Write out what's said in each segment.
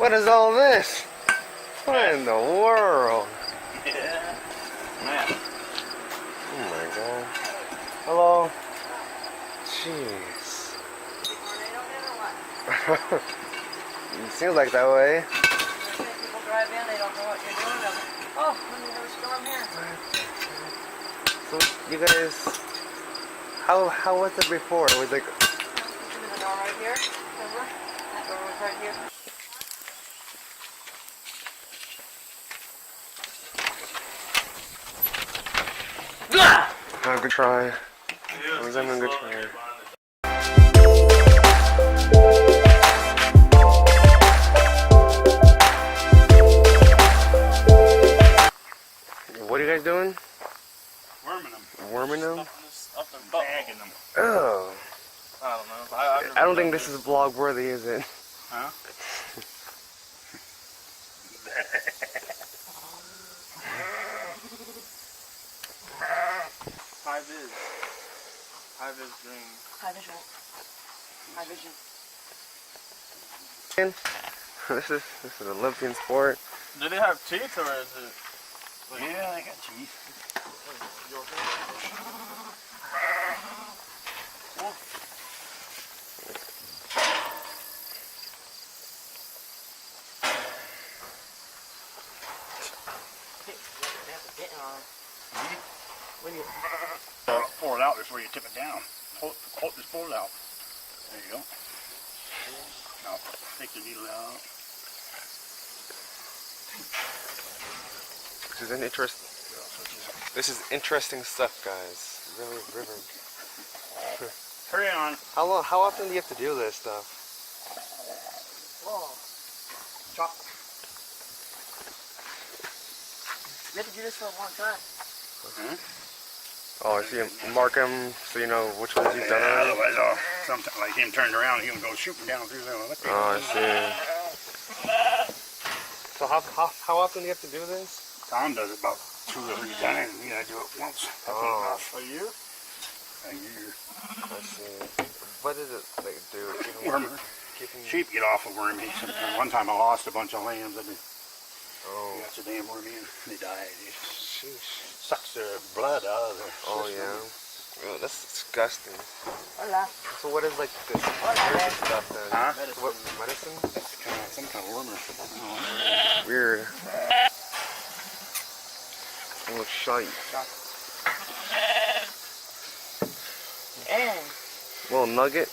What is all this? What in the world? Yeah. Man. Oh my god. Hello. Jeez. It seems like that way. People drive in, they don't know what you're doing. Oh, there's a storm here. So you guys, how was it before? It was like. There's a door right here. Remember? That door was right here. I'm gonna try. I'm gonna try. What are you guys doing? Worming them. Worming them? Up and bagging them. Oh. I don't know. I don't think this is vlog worthy, is it? Huh? High vis. High vis green. High vision. High vision. This is an Olympian sport. Do they have teeth or is it? Like, yeah, they got teeth. Pull it out before you tip it down. Just pull it out. There you go. Now take the needle out. This is interesting stuff, guys. Really, river. Hurry on. How often do you have to do this stuff? Whoa. Chop. You have to do this for a long time. Oh, so you mark them so you know which ones you've done already? Otherwise, sometimes like him turned around, he would go shooting down through there. Oh, I see. So how often do you have to do this? Tom does it about 2 or 3 times. You gotta do it once. That's Oh. enough. A year? A year. I see. What does it like do? Wormer. Sheep get awful wormy. One time I lost a bunch of lambs. Oh. Got so damn wormy and they died. It Sheesh. sucks their blood out of their Oh system. yeah. Oh, that's disgusting. Hola. So what is like this Hola. stuff then? Huh? So what medicine? That's some kind of wormer. Weird. Oh, shite. And Little nugget.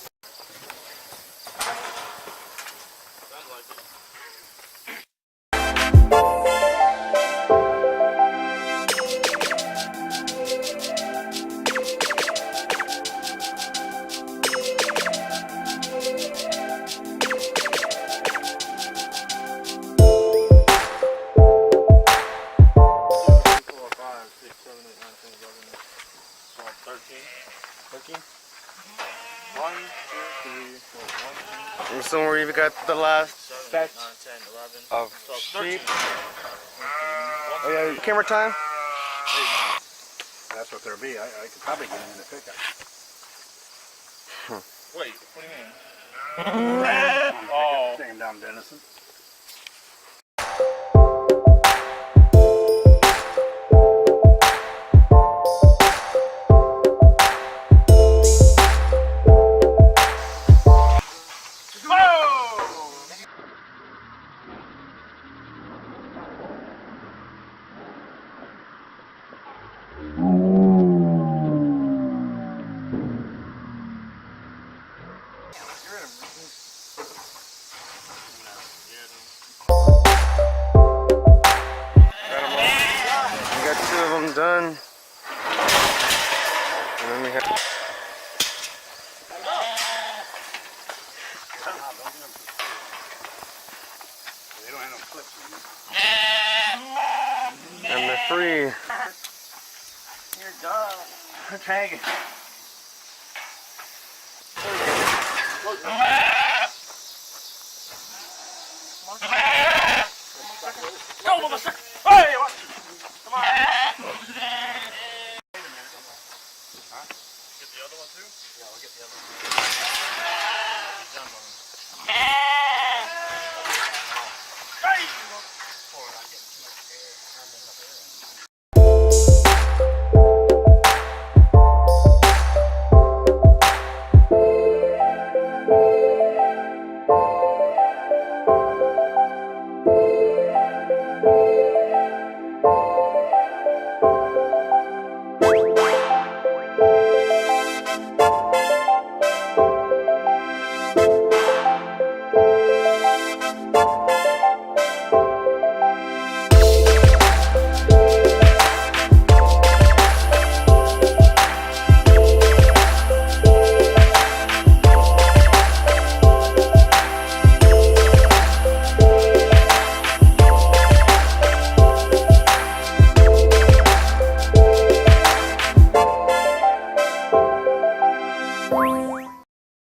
So we've got the last batch of sheep. Oh yeah, camera time? That's what there'll be. I could probably get them in the pickup. Wait, what do you mean? Oh. Take them down Denison. Done. And then we have They don't have no clips in them. and they're free. you're done. Tag it. Go, motherfucker.